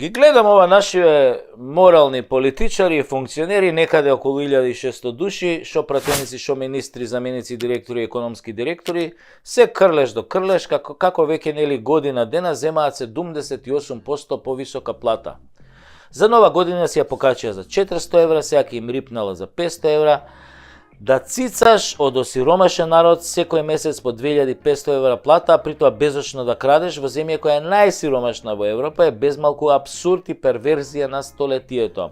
Ги гледам ова нашиве морални политичари и функционери, некаде околу 1600 души, шо пратеници, шо министри, заменици, директори, економски директори, се крлеш до крлеш, како веќе нели година дена земаат 78% повисока плата. За нова година си ја покачија за 400 евра, сега ќе им рипнала за 500 евра. Да цицаш од осиромашен народ секој месец по 2500 евра плата, а при тоа безочно да крадеш во земја која е најсиромашна во Европа, е безмалку абсурд и перверзија на столетието.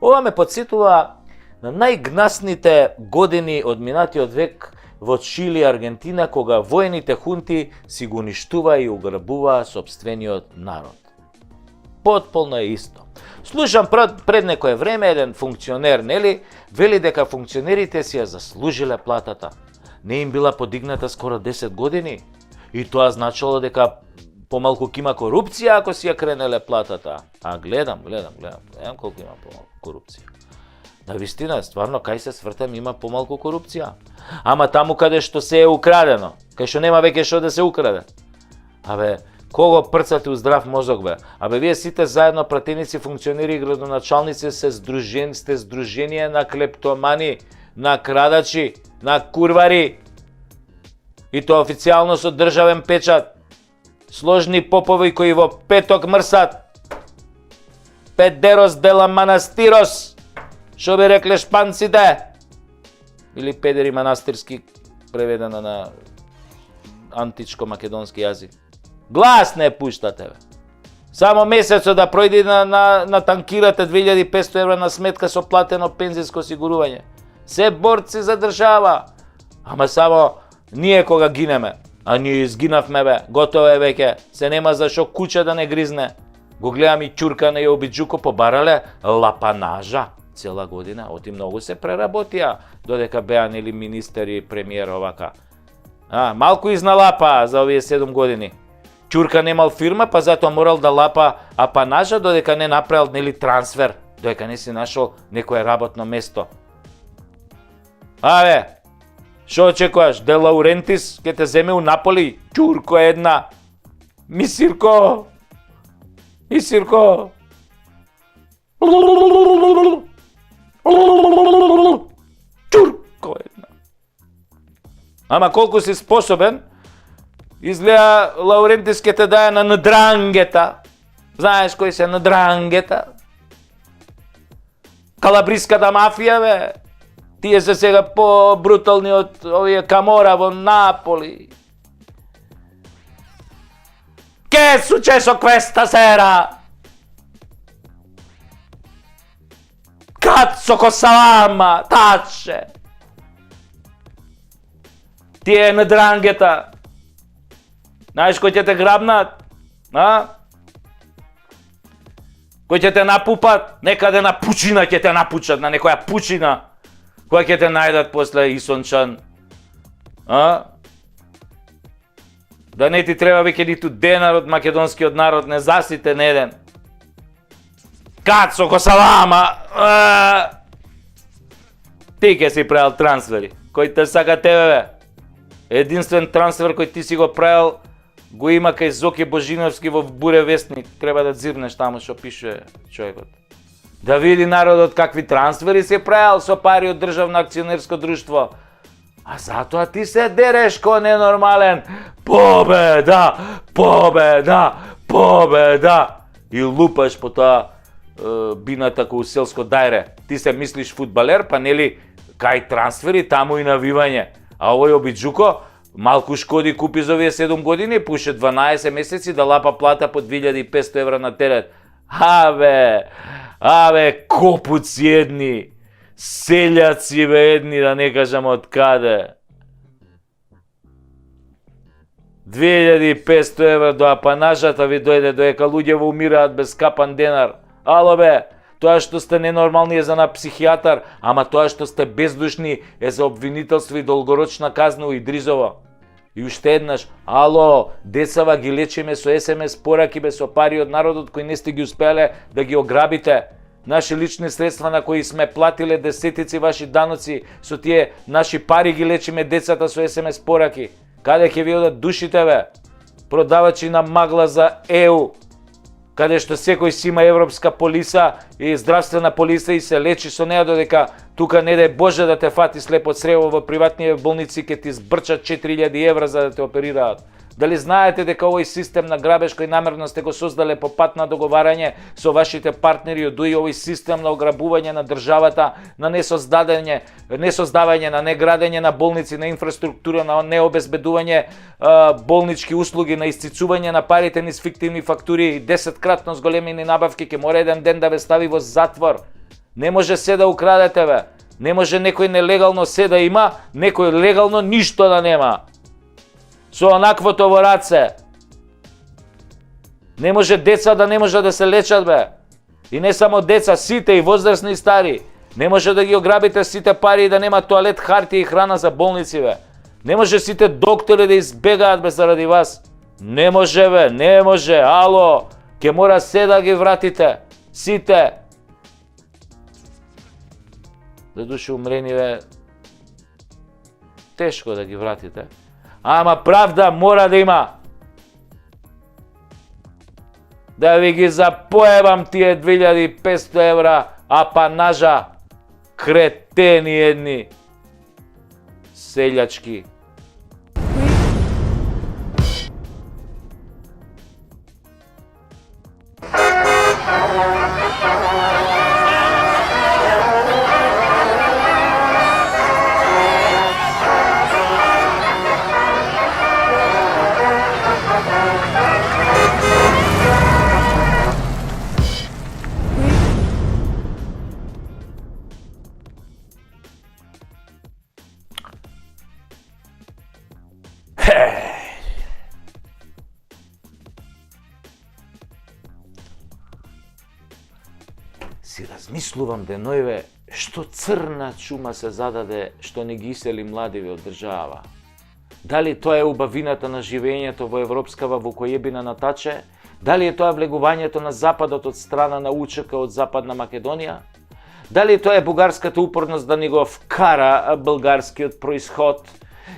Ова ме подсетува на најгнасните години од минатиот век во Чили и Аргентина, кога воените хунти си го уништува и уграбува собствениот народ. Потполно е исто. Слушам пред некое време еден функционер, нели, вели дека функционерите си ја заслужиле платата. Не им била подигната скоро 10 години. И тоа значило дека помалку ќе има корупција ако си ја кренеле платата. А гледам колку има помалку корупција. На вистина, стварно, кај се свртам има помалку корупција. Ама таму каде што се е украдено, кај што нема веќе што да се украде. Абе, кого прцате у здрав мозок, бе? Абе, вие сите заедно, пратеници, функционери и градоначалници, сте здружение на клептомани, на крадачи, на курвари. И тоа официјално со државен печат. Сложни попови кои во петок мрсат. Педерос дела манастирос, шо би рекле шпанците. Или педери манастирски, преведено на античко-македонски јазик. Глас не пуштате, бе. Само месецот да пројде на танкирате 2500 евра на сметка со платено пензиско осигурување. Се борци за држава. Ама само ние кога гинеме, а ние изгинавме, бе, готово е веќе, се нема за шо куча да не гризне. Го гледам и Ќуркана и Обиджуко побарале лапанажа цела година, оти многу се преработија, додека беа нели министер и премиер овака. Малку изналапа за овие 7 години. Ќурка немал фирма, па затоа морал да лапа апанажа додека не направил нели трансфер, додека не си нашол некое работно место. Шо очекуваш? Де Лаурентис ке те земе у Наполи? Ќурко една. Мисирко. Ќурко една. Ама колку си способен, изгледа Лаурентис ке те даде на надрангета. Знаеш кои се надрангета? Калабриската мафија, бе. Тие се сега по-брутални од овие Камора во Наполи. Che è successo questa sera? Cazzo cosa mamma, tacce! Тие на дрангета. Знаеш кој ќе те грабнат? Кој ќе те напупат? Некаде на пучина ќе те напучат, на некоја пучина. Која ќе те најдат после Исончан? Да не ти треба веќе ниту денар од македонскиот народ, не засите на еден. Кацо косалама! Ти ќе си правил трансфери. Кој те сака тебе, бе? Единствен трансфер кој ти си го правил, го има кај Зоки Божиновски во Буре вестник. Треба да дзирнеш таму што пише човекот. Да види народот какви трансфери се правил со пари од државно акционерско друштво. А затоа ти се дереш ко ненормален. Победа! Победа! Победа! И лупаш по тоа бината кој селско дајре. Ти се мислиш фудбалер, па нели кај трансфери таму и навивање. А овој Обиджуко малку шкоди купи за овие 7 години, пуше 12 месеци да лапа плата по 2500 евра на терет. Абе, копуци едни, селјаци бе едни, да не кажам од каде. 2500 евра до апанажата ви дојде, доека луѓе во умираат без капан денар. Ало бе, тоа што сте ненормални е за на психијатар, ама тоа што сте бездушни е за обвинителство и долгорочна казна у Идризово. И уште еднаш, ало, децава ги лечиме со СМС пораки бе со пари од народот кои не сте ги успеле да ги ограбите. Наши лични средства на кои сме платиле десетици ваши даноци, со тие наши пари ги лечиме децата со СМС пораки. Каде ќе ви одат душите, бе? Продавачи на магла за ЕУ. каде што секој си има европска полиса и здравствена полиса и се лечи со неа, додека тука не дај Боже да те фати слепо црево во приватни болници ке ти збрчат 4000 евра за да те оперираат. Дали знаете дека овој систем на грабеж кој намерно сте го создале по пат на договарање со вашите партнери од ДУИ, овој систем на ограбување на државата, на несоздавање, на неградење на болници, на инфраструктура, на необезбедување болнички услуги, на исцицување на парите низ фиктивни фактури и 10-кратно зголемени набавки, ќе мора еден ден да ве стави во затвор. Не може се да украдете, бе. Не може некој нелегално се да има, некој легално ништо да нема. Со онаквото во раце. Не може деца да не може да се лечат, бе. И не само деца, сите и возрастни и стари. Не може да ги ограбите сите пари и да нема тоалет, хартија и храна за болници, бе. Не може сите доктори да избегаат бе заради вас. Не може, бе, не може. Ало, ке мора се да ги вратите. Сите. За души умрени, бе, тешко да ги вратите. Ама правда мора да има. Да ви ги запоебам тие 2500 евра апанажа, кретени едни, селјачки. Си размислувам денојве што црна чума се зададе што не ги исели младиви од држава. Дали тоа е убавината на живењето во европскава вукојебина на таче? Дали е тоа влегувањето на Западот од страна на УЧК од Западна Македонија? Дали тоа е бугарската упорност да ни го вкара българскиот происход?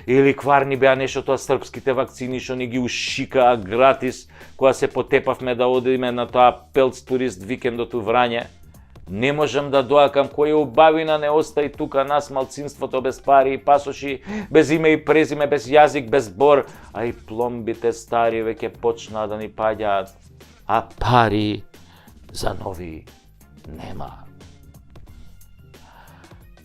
Или кварни беа нешто тоа српските вакцини што ни ги ушикаа гратис кога се потепавме да одиме на тоа пелц турист викендот у Врање? Не можам да доакам која убавина не остаи тука нас малцинството без пари и пасоши, без име и презиме, без јазик, без бор, а и пломбите стари веќе почнаа да ни паѓаат, а пари за нови нема.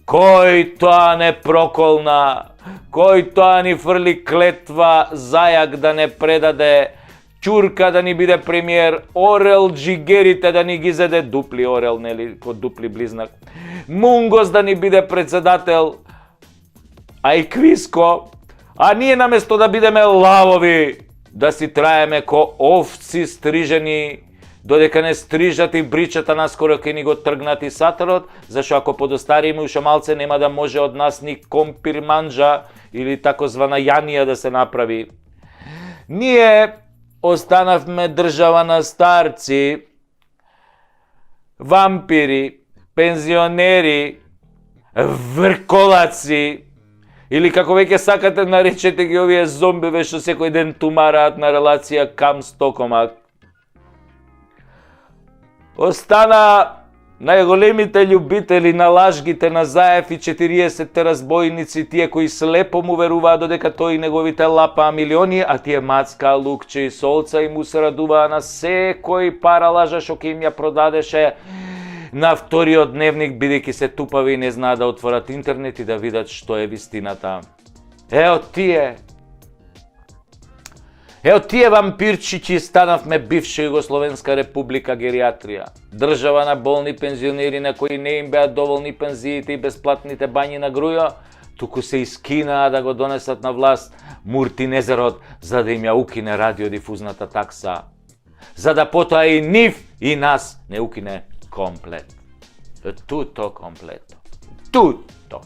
Кој тоа не проколна, кој тоа ни фрли клетва зајак да не предаде, Ќурка да ни биде премиер, Орел джигерите да ни ги зеде, дупли Орел, нели, ко дупли близнак, Мунгос да ни биде председател, а и Квиско, а ние наместо да бидеме лавови, да си траеме ко овци стрижени, додека не стрижат и бричата наскоро ке ни го тргнат и сатарот, зашто ако подостариме уште малце нема да може од нас ни компир манџа или такозвана јанија да се направи. Ние останавме држава на старци, вампири, пензионери, врколаци, или како веќе сакате наречете ги овие зомбиве што секој ден тумараат на релација Кам Стокомак. Остана најголемите љубители на лажгите на Заев и 40-те разбойници, тие кои слепо му веруваат додека тој и неговите лапаа милиони, а тие мацка, лукче и солца и му се радуваа на секој пара лажа што ќе им ја продадеше на вториот дневник, бидејќи се тупави и не знаат да отворат интернет и да видат што е вистината. Ео тие вампирчиќи станавме бивша Југословенска република гериатрија. Држава на болни пензионери на кои не им беа доволни пензиите и бесплатните бањи на грујо, туку се искинаа да го донесат на власт Муртинезерот за да им ја укине радиодифузната такса. За да потоа и нив и нас не укине комплет. Туто комплето. Туто.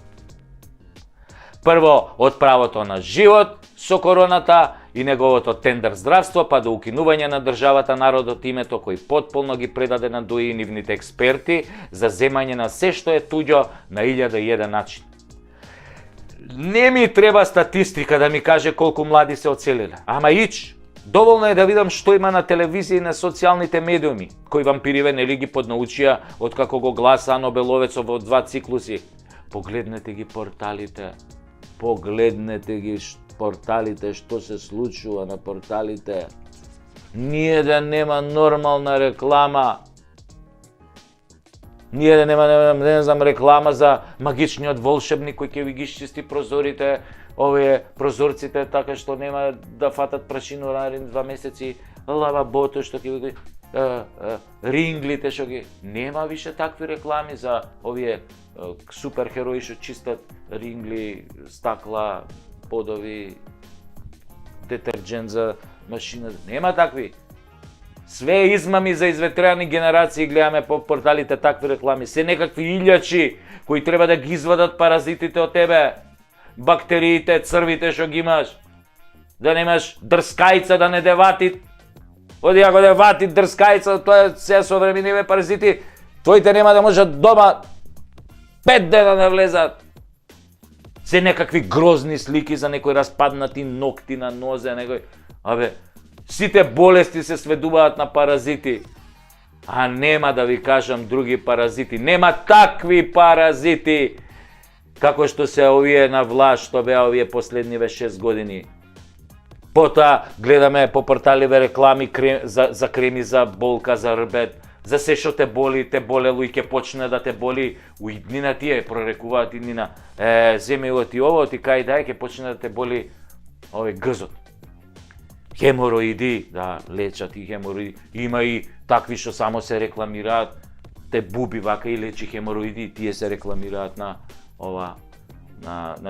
Прво, од правото на живот со короната и неговото тендер здравство, па до укинување на државата народот името кој потполно ги предаде на ДУИ и нивните експерти за земање на се што е туѓо на 1001 начин. Не ми треба статистика да ми каже колку млади се оцелиле, ама Доволно е да видам што има на телевизија и на социјалните медиуми, кои вампириве нели ги поднаучија од како го гласа Нобеловецов во 2 циклуси. Погледнете ги порталите. Погледнете ги порталите, што се случува на порталите. Ние да нема нормална реклама. Ние да нема, не знам, реклама за магичниот волшебник кој ќе ви ги чисти прозорите, овие прозорците, така што нема да фатат прашину наредни 2 месеци, лавабото што ќе ви ринглите што ги... Нема више такви реклами за овие суперхерои што чистат рингли, стакла, подови, детерџент за машина. Нема такви. Све измами за изветрени генерации гледаме по порталите такви реклами. Се некакви илјачи кои треба да ги извадат паразитите од тебе. Бактериите, црвите што ги имаш. Да немаш дрскајца, да не девати. Оди ако девати дрскајца, тоа е се современиве паразити. Твоите нема да можат дома 5 дена да влезат. Се некакви грозни слики за некои распаднати ногти на нозе, некој... Абе, сите болести се сведуваат на паразити. А нема да ви кажам други паразити. Нема такви паразити како што се овие на власт, што беа овие последниве 6 години. Потоа гледаме по порталиве реклами за креми за болка, за рбет, за се што те болело и ќе почне да те боли. У иднина тие прорекуваат иднина. Земи го ти ово, ти кај дај, ќе почне да те боли овој грзот. Хемороиди, да, лечат и хемороиди. Има и такви што само се рекламираат, те буби вака и лечи хемороиди, тие се рекламираат на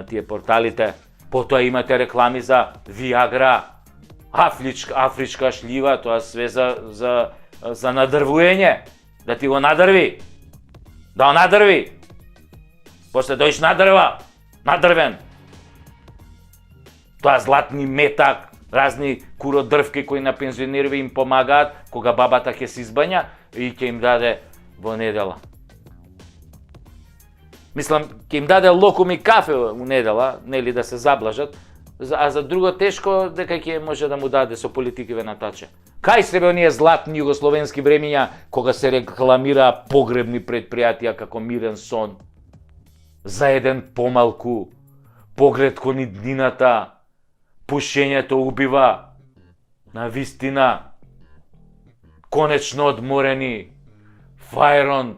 тие порталите. Потоа имате реклами за Виагра, афричка шлива, тоа све за надрвуење, да ти го надрви, да го надрви. После дојш надрвен. Тоа златни метак, разни куродрвки кои на пензионерови им помагаат кога бабата ќе се избања и ќе им даде во недела. Мислам, ќе им даде локум и кафе у недела, нели да се заблажат, а за друго тешко дека ќе може да му даде со политикиве натаче. Кај се бе оние златни југословенски времиња кога се рекламира погребни предпријатија како Мирен сон, за еден помалку, поглед кон иднината, пушењето убива, на вистина, конечно одморени, Фајрон,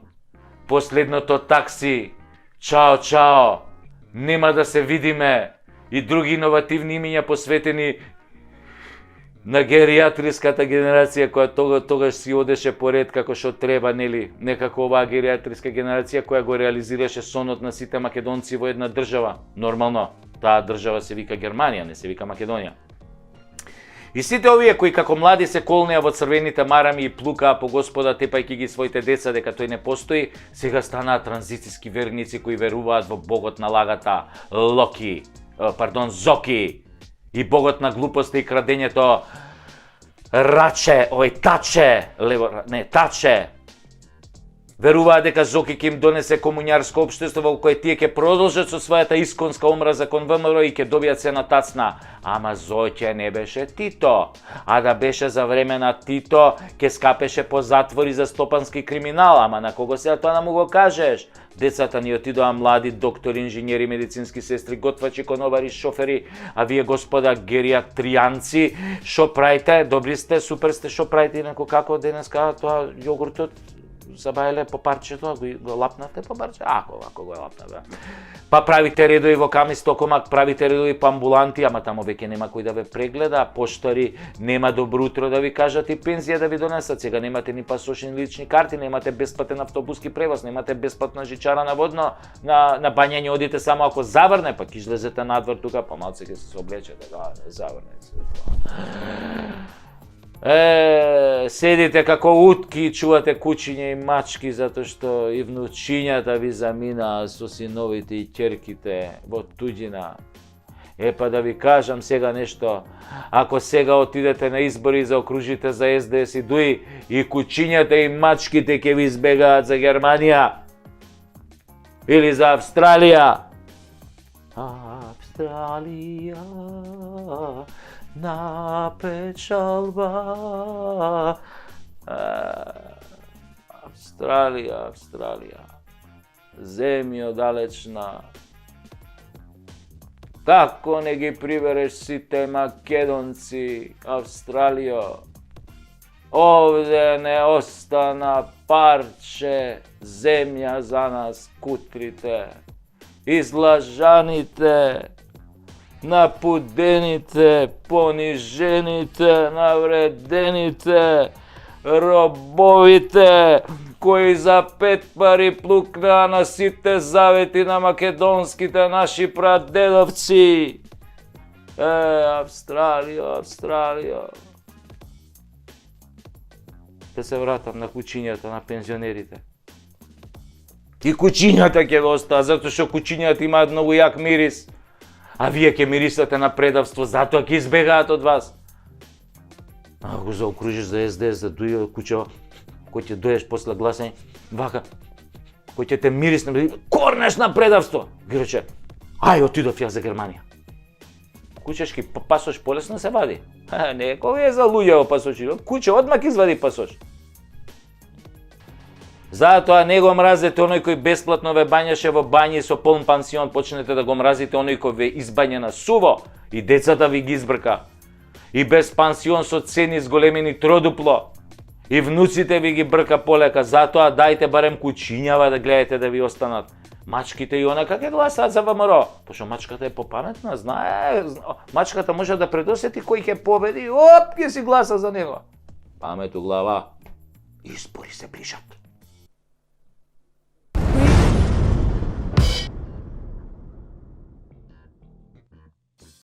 последното такси, чао, нема да се видиме, и други иновативни имиња посветени на гериатриската генерација која тогаш си одеше поред како што треба, нели, некако оваа гериатриска генерација која го реализираше сонот на сите македонци во една држава. Нормално, таа држава се вика Германија, не се вика Македонија. И сите овие кои како млади се колнеа во црвените марами и плукаа по Господа тепајќи ги своите деца дека тој не постои, сега станаа транзицијски верници кои веруваат во богот на лагата, Зоки, и богот на глупоста и крадењето, Таче. Веруваат дека Зоки ќе им донесе комуњарско општество во кое тие ќе продолжат со својата исконска омраза кон ВМРО и ќе добијат се на тацна. Ама Зоќе не беше Тито, а да беше за време на Тито, ќе скапеше по затвори за стопански криминал, ама на кого сега тоа да му го кажеш? Децата ни отидоа млади доктори, инженери, медицински сестри, готвачи, конобари, шофери, а вие господа гериатријанци, што правите? Добри сте, супер сте, што правите инако како денеска тоа јогуртот? Забајле по парчето, го лапнавте по парче? Ако го лапнавте. Па правите редови во Камис Токомак, правите редови по амбуланти, ама тамо веќе нема кој да ве прегледа, поштари нема добро утро да ви кажат и пензија да ви донесат. Сега немате ни пасошни лични карти, немате бесплатен автобуски превоз, немате бесплатна жичара на водно, на бањање одите само ако заврне, па ќе излезете надвор тука, па малце ќе се облечете, да, не заврнете. Седите како утки и чувате кучиња и мачки затоа што и внучињата ви заминаа со синовите и ќерките во туѓина. Па да ви кажам сега нешто, ако сега отидете на избори и заокружите за СДС и ДУИ, и кучињата и мачките ќе ви избегаат за Германија или за Австралија. Австралија, на печалба. Австралија, Австралија, земјо далечна. Како не ги прибереш сите македонци, Австралијо? Овде не остана парче земја за нас, кутрите, излажаните, напудените, понижените, навредените, робовите, кои за 5 пари плукнаа на сите завети на македонските наши прадедовци. Австралијо, Австралијо. Да се вратам на кучињата, на пензионерите. И кучињата ќе го остаа, затоа што кучињата имаат многу јак мирис, а вие ќе мирисате на предавство, затоа ќе избегаат од вас. Ако заокружиш за СДС, за дуја кучево, кој ќе доеш после гласање, вака, кој ќе те мирисне, корнеш на предавство, ги рече, ај, отидов ја за Германија. Кучешки пасош полесно се вади. Не, кој е за луѓе пасоши, куче одмак извади пасош. Затоа не го мразете оној кој бесплатно ве бањаше во бањи со полн пансион, почнете да го мразите оној кој ве избања на суво и децата ви ги избрка. И без пансион со цени зголемени тродупло. И внуците ви ги брка полека, затоа дајте барем кучињава да гледате да ви останат. Мачките и онака ќе гласаат за ВМРО, пошто мачката е попаметна, знае, мачката може да предосети кој ќе победи, оп, ќе си гласа за него. Памет у глава, избори се ближат.